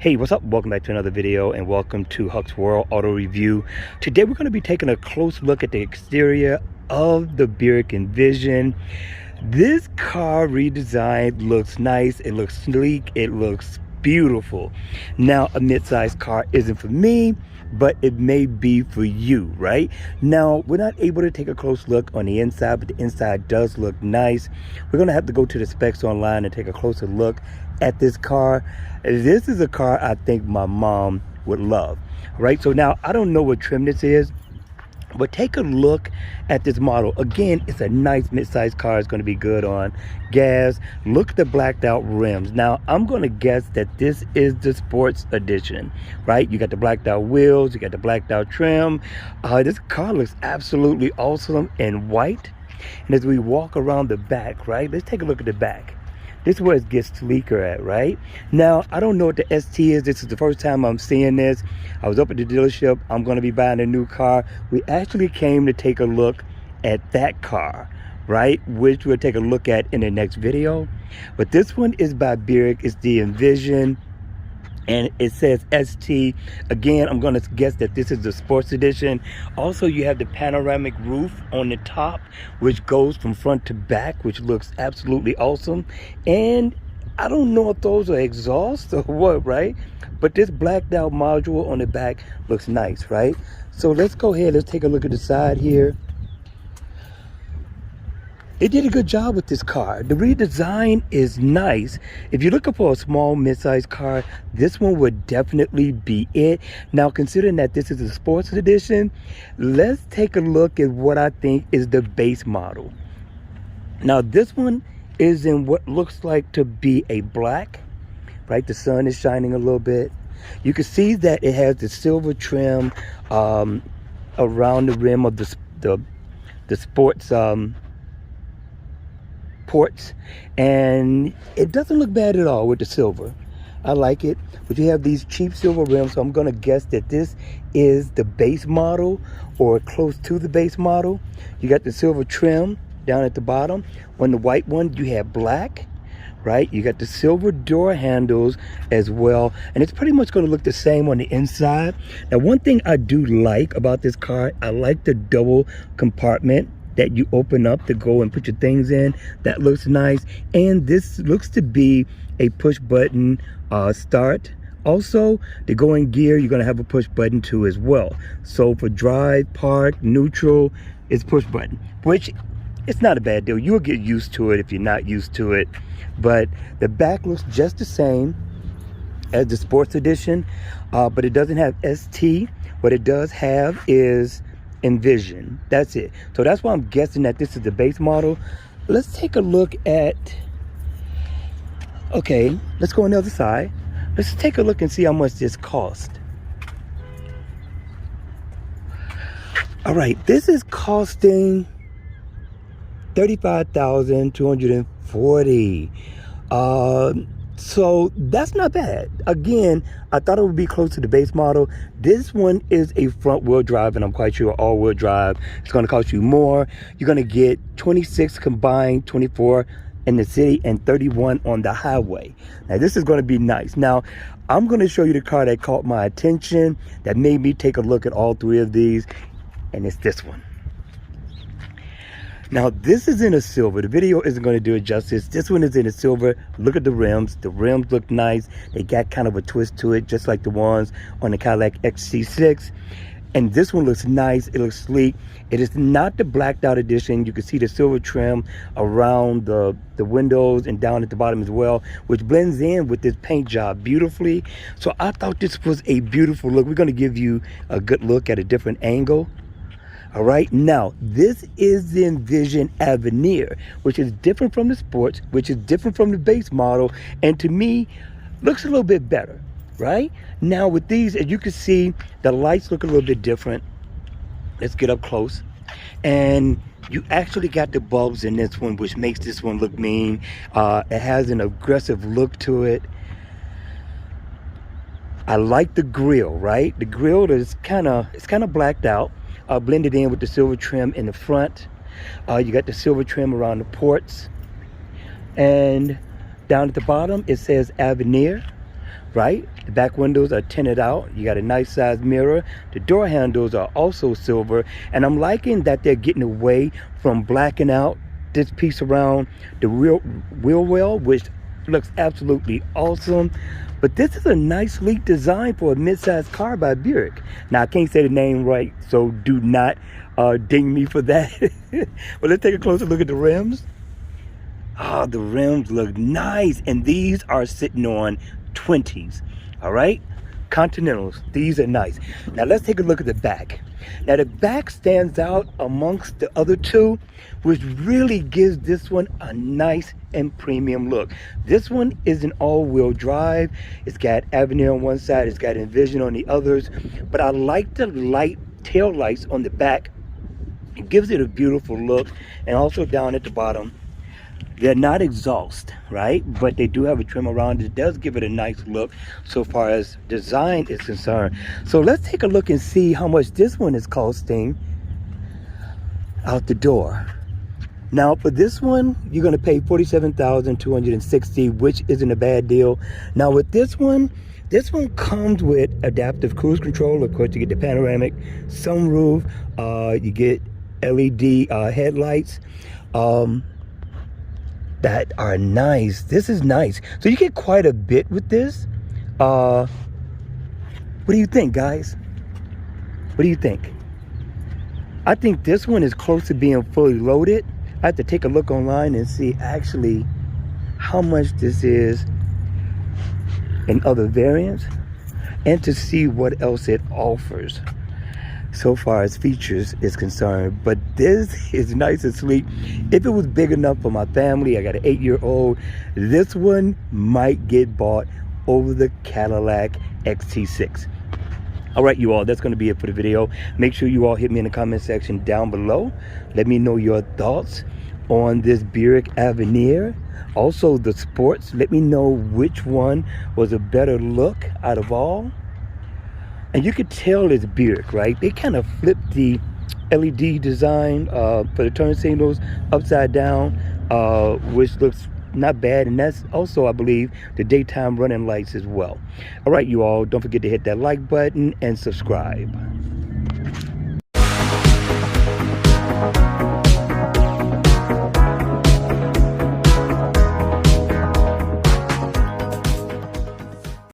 Hey, what's up? Welcome back to another video and welcome to Huck's World Auto Review. Today we're going to be taking a close look at the exterior of the Buick Envision. This car redesigned looks nice, it looks sleek, it looks beautiful. Now, a mid-size car isn't for me, but it may be for you, right? Now, we're not able to take a close look on the inside, but the inside does look nice. We're gonna have to go to the specs online and take a closer look at this car. This is a car I think my mom would love, right? So now, I don't know what trim this is, but take a look at this model. Again, it's a nice mid-sized car. It's going to be good on gas. Look at the blacked out rims. Now, I'm going to guess that this is the sports edition, right? You got the blacked out wheels. You got the blacked out trim. This car looks absolutely awesome in white. And as we walk around the back, right? Let's take a look at the back. This is where it gets sleeker at, right? Now, I don't know what the ST is. This is the first time I'm seeing this. I was up at the dealership. I'm going to be buying a new car. We actually came to take a look at that car, right? Which we'll take a look at in the next video. But this one is by Buick. It's the Envision. And it says ST. Again, I'm going to guess that this is the sports edition. Also, you have the panoramic roof on the top, which goes from front to back, which looks absolutely awesome. And I don't know if those are exhaust or what, right? But this blacked out module on the back looks nice, right? So let's go ahead. Let's take a look at the side here. They did a good job with this car. The redesign is nice. If you're looking for a small mid-sized car, this one would definitely be it. Now, considering that this is a sports edition, let's take a look at what I think is the base model. Now, this one is in what looks like to be a black, right? The sun is shining a little bit. You can see that it has the silver trim around the rim of the sports ports, and it doesn't look bad at all with the silver. I like it, but you have these cheap silver rims, so I'm gonna guess that this is the base model or close to the base model. You got the silver trim down at the bottom. On the white one, you have black, right? You got the silver door handles as well, and it's pretty much going to look the same on the inside. Now, one thing I do like about this car, I like the double compartment that you open up to go and put your things in. That looks nice. And this looks to be a push button start. Also, to go in gear, you're gonna have a push button too as well. So for drive, park, neutral, it's push button, which it's not a bad deal. You'll get used to it if you're not used to it. But the back looks just the same as the sports edition, but it doesn't have ST. What it does have is Envision. That's it. So that's why I'm guessing that this is the base model. Let's take a look at, okay, let's go on the other side. Let's take a look and see how much this cost. All right, this is costing $35,240. So that's not bad. Again, I thought it would be close to the base model. This one is a front wheel drive, and I'm quite sure all wheel drive is going to cost you more. You're going to get 26 combined, 24 in the city and 31 on the highway. Now, this is going to be nice. Now, I'm going to show you the car that caught my attention, that made me take a look at all three of these, and it's this one. Now, this is in a silver. The video isn't going to do it justice. This one is in a silver. Look at the rims. The rims look nice. They got kind of a twist to it, just like the ones on the Cadillac XC6. And this one looks nice. It looks sleek. It is not the blacked out edition. You can see the silver trim around the windows and down at the bottom as well, which blends in with this paint job beautifully. So I thought this was a beautiful look. We're going to give you a good look at a different angle. All right, now this is the Envision Avenir, which is different from the sports, which is different from the base model, and to me, looks a little bit better, right? Now with these, as you can see, the lights look a little bit different. Let's get up close. And you actually got the bulbs in this one, which makes this one look mean. It has an aggressive look to it. I like the grille, right? The grille is kind of blacked out. Blended in with the silver trim in the front. You got the silver trim around the ports. And down at the bottom, it says Avenir. right? The back windows are tinted out. You got a nice size mirror. The door handles are also silver, and I'm liking that they're getting away from blacking out this piece around the wheel well, which looks absolutely awesome. But this is a nice sleek design for a midsize car by Buick. Now, I can't say the name right, so do not ding me for that. But let's take a closer look at the rims. Oh, the rims look nice, and these are sitting on 20s. All right, Continentals, these are nice. Now let's take a look at the back. Now the back stands out amongst the other two, which really gives this one a nice and premium look. This one is an all-wheel drive. It's got Avenir on one side, it's got Envision on the others, but I like the light tail lights on the back. It gives it a beautiful look. And also down at the bottom, they're not exhaust, right? But they do have a trim around it. It does give it a nice look so far as design is concerned. So let's take a look and see how much this one is costing out the door. Now for this one, you're gonna pay $47,260, which isn't a bad deal. Now with this one comes with adaptive cruise control. Of course, you get the panoramic sunroof, you get LED headlights. That are nice. This is nice. So you get quite a bit with this. What do you think, guys? What do you think? I think this one is close to being fully loaded. I have to take a look online and see actually how much this is in other variants, and to see what else it offers so far as features is concerned. But this is nice and sleek. If it was big enough for my family, I got an 8-year-old, this one might get bought over the Cadillac XT6. All right, you all, that's going to be it for the video. Make sure you all hit me in the comment section down below. Let me know your thoughts on this Buick Avenir. Also the sports, let me know which one was a better look out of all. And you could tell it's Buick, right? They kind of flipped the LED design for the turn signals upside down, which looks not bad. And that's also, I believe, the daytime running lights as well. All right, you all, don't forget to hit that like button and subscribe.